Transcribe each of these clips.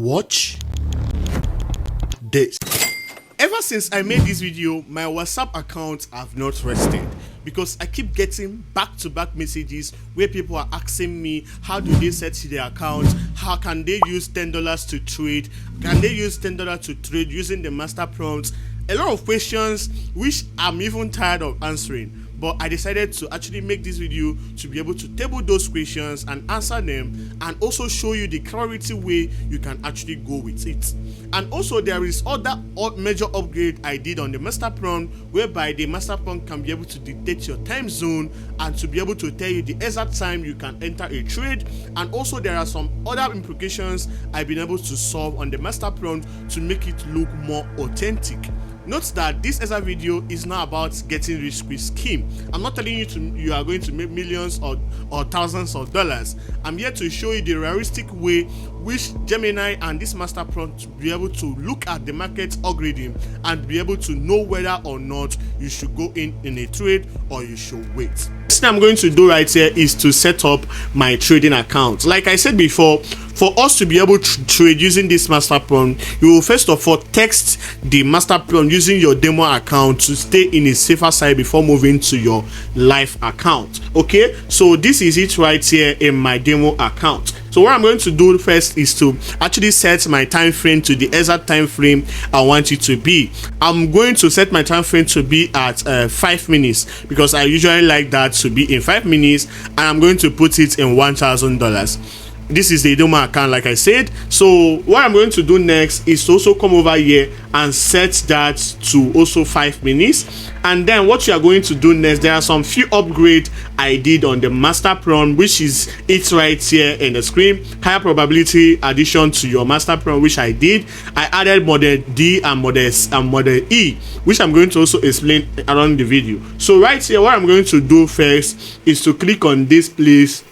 Watch this. Ever since I made this video, my WhatsApp account have not rested because I keep getting back-to-back messages where people are asking me how do they set their account, how can they use $10 to trade, can they use $10 to trade using the master prompts. A lot of questions which I'm even tired of answering, but I decided to actually make this video to be able to table those questions and answer them, and also show you the clarity way you can actually go with it. And also there is other major upgrade I did on the master prompt, whereby the master prompt can be able to detect your time zone and to be able to tell you the exact time you can enter a trade. And also there are some other implications I've been able to solve on the master prompt to make it look more authentic. Note that this exact video is not about getting rich quick scheme. I'm not telling you are going to make millions or thousands of dollars. I'm here to show you the realistic way which Gemini and this master prompt to be able to look at the market algorithm and be able to know whether or not you should go in a trade or you should wait. Next thing I'm going to do right here is to set up my trading account. Like I said before, for us to be able to trade using this master prompt, you will first of all text the master prompt using your demo account to stay in a safer side before moving to your live account. Okay, so this is it right here in my demo account. So what I'm going to do first is to actually set my time frame to the exact time frame I want it to be. I'm going to set my time frame to be at 5 minutes because I usually like that to be in 5 minutes, and I'm going to put it in $1,000. This is the demo account, like I said. So what I'm going to do next is to also come over here and set that to also 5 minutes. And then what you are going to do next, there are some few upgrades I did on the master prompt, which is it right here in the screen. Higher probability addition to your master prompt, which I did. I added model D and model E, which I'm going to also explain around the video. So right here, what I'm going to do first is to click on this place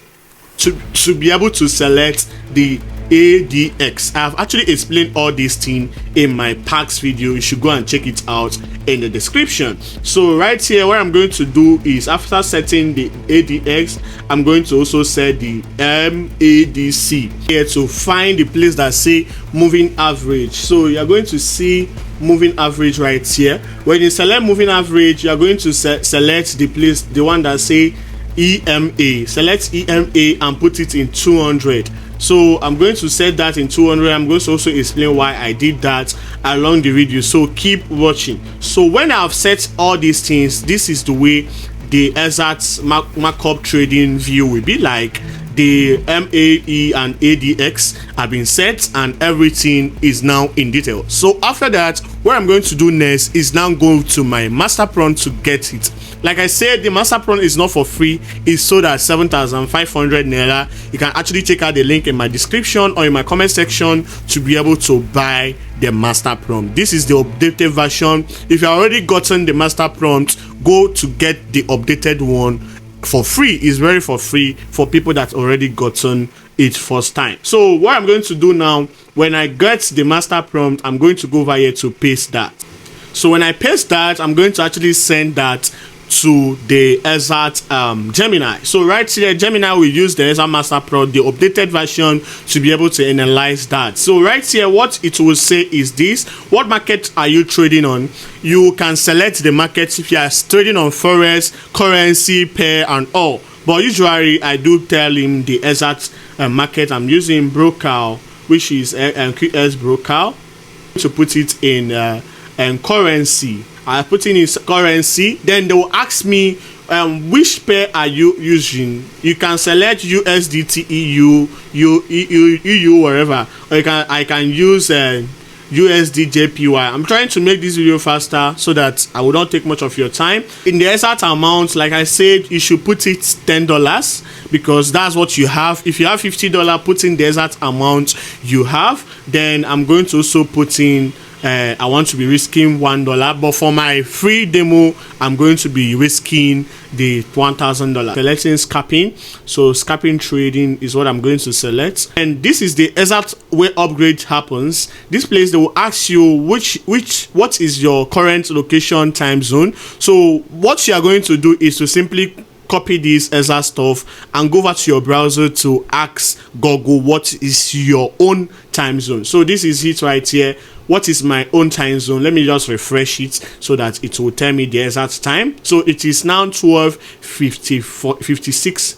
to be able to select the ADX. I've actually explained all these things in my packs video. You should go and check it out in the description. So right here, what I'm going to do is, after setting the ADX, I'm going to also set the MADC here to find the place that say moving average. So you're going to see moving average right here. When you select moving average, you're going to select the place, the one that say EMA. Select EMA and put it in 200. So I'm going to set that in 200. I'm going to also explain why I did that along the video, so keep watching. So when I've set all these things, this is the way the exact markup trading view will be like. The MAE and ADX have been set and everything is now in detail. So after that, what I'm going to do next is now go to my master prompt to get it. Like I said, the master prompt is not for free. It's sold at 7,500 naira. You can actually check out the link in my description or in my comment section to be able to buy the master prompt. This is the updated version. If you already gotten the master prompt, go to get the updated one for free. Is very for free for people that already gotten it first time. So what I'm going to do now, when I get the master prompt, I'm going to go over here to paste that. So when I paste that, I'm going to actually send that to the exact Gemini. So right here, Gemini will use the exact master prompt, the updated version, to be able to analyze that. So right here, what it will say is this: what market are you trading on? You can select the market if you are trading on forex, currency, pair, and all. But usually I do tell him the exact market I'm using, broker, which is QS broker, to put it in currency. I put in his currency, then they will ask me which pair are you using. You can select USDT EU wherever, or I can use USD JPY. I'm trying to make this video faster so that I will not take much of your time. In the exact amount, like I said, you should put it $10 because that's what you have. If you have $50, put in the exact amount you have. Then I'm going to also put in I want to be risking $1, but for my free demo I'm going to be risking the $1,000. Selecting scalping, so scalping trading is what I'm going to select, and this is the exact way upgrade happens. This place they will ask you what is your current location time zone. So what you are going to do is to simply copy this exact stuff and go over to your browser to ask Google what is your own time zone. So this is it right here. What is my own time zone? Let me just refresh it so that it will tell me the exact time. So it is now 12:56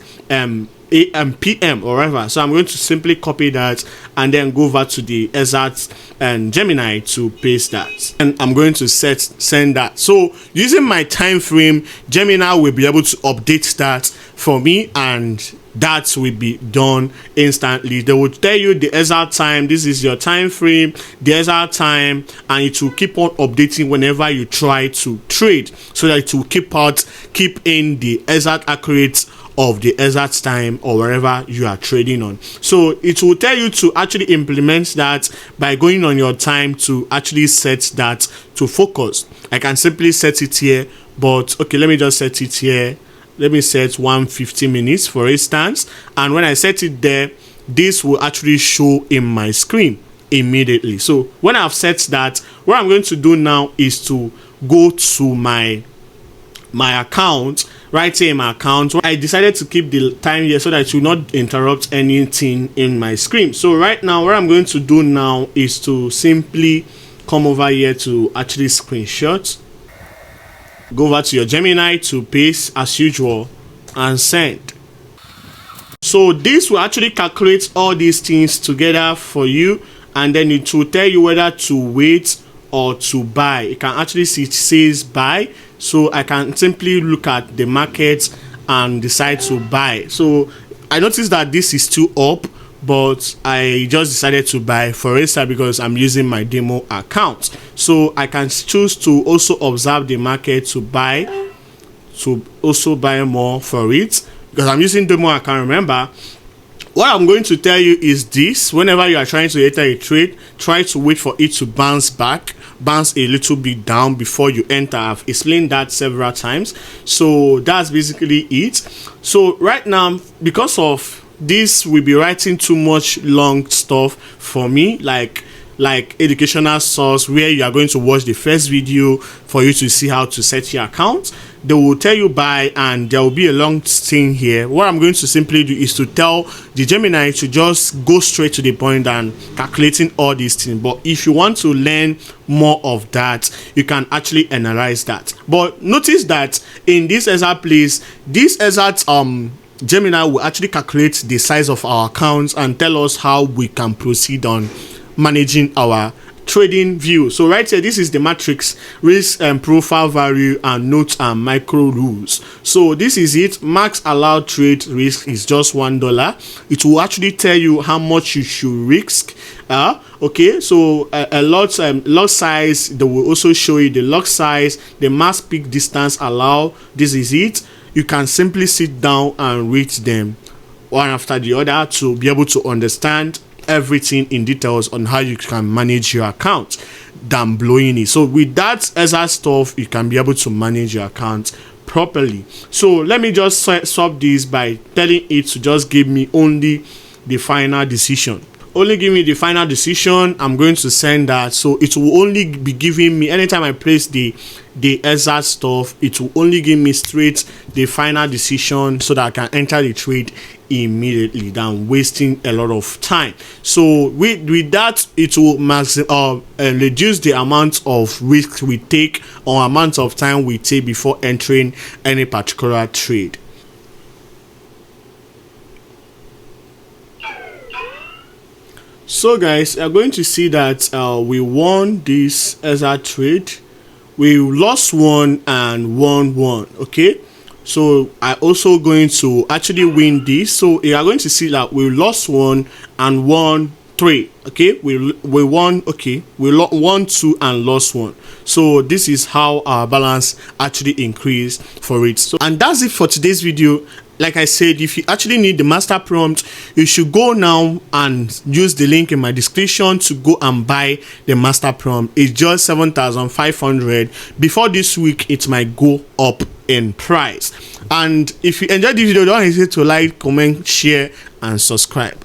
AM PM or whatever. So I'm going to simply copy that and then go over to the exact Gemini to paste that, and I'm going to send that. So using my time frame, Gemini will be able to update that for me, and that will be done instantly. They will tell you the exact time. This is your time frame, the exact time, and it will keep on updating whenever you try to trade, so that it will keep in the exact accurate of the exact time or wherever you are trading on. So it will tell you to actually implement that by going on your time to actually set that to focus. I can simply set it here, but okay, let me just set it here. Let me set 150 minutes for instance, and when I set it there, this will actually show in my screen immediately. So when I've set that, what I'm going to do now is to go to my account. Right here in my account, I decided to keep the time here so that it will not interrupt anything in my screen. So right now, what I'm going to do now is to simply come over here to actually screenshot, go over to your Gemini to paste as usual and send. So this will actually calculate all these things together for you, and then it will tell you whether to wait or to buy. You can actually see it says buy, so I can simply look at the market and decide to buy. So I noticed that this is too up, but I just decided to buy for instance because I'm using my demo account. So I can choose to also observe the market to buy, to also buy more for it because I'm using demo account. Remember, what I'm going to tell you is this: whenever you are trying to enter a trade, try to wait for it to bounce a little bit down before you enter. I've explained that several times. So that's basically it. So right now, because of this, will be writing too much long stuff for me, like educational source where you are going to watch the first video for you to see how to set your account. They will tell you buy, and there will be a long thing here. What I'm going to simply do is to tell the Gemini to just go straight to the point and calculating all these things. But if you want to learn more of that, you can actually analyze that. But notice that in this exact place, this exact Gemini will actually calculate the size of our accounts and tell us how we can proceed on managing our trading view. So right here, this is the matrix: risk and profile value and notes and micro rules. So this is it. Max allowed trade risk is just $1. It will actually tell you how much you should risk. Okay, so a lot size, they will also show you the lot size, the max peak distance allowed. This is it. You can simply sit down and read them one after the other to be able to understand everything in details on how you can manage your account than blowing it. So with that exact stuff, you can be able to manage your account properly. So let me just solve this by telling it to just give me only the final decision. Only give me the final decision. I'm going to send that. So it will only be giving me, anytime I place the exact stuff, it will only give me straight the final decision so that I can enter the trade immediately than wasting a lot of time. So with that, it will reduce the amount of risk we take or amount of time we take before entering any particular trade. So guys, you are going to see that we won this exact trade. We lost one and won one. Okay, so I also going to actually win this. So you are going to see that we lost one and won three. Okay, we won. Okay, we won two and lost one. So this is how our balance actually increased for it. So, and that's it for today's video. Like I said, if you actually need the master prompt, you should go now and use the link in my description to go and buy the master prompt. It's just 7,500. Before this week, it might go up in price. And if you enjoyed this video, don't hesitate to like, comment, share, and subscribe.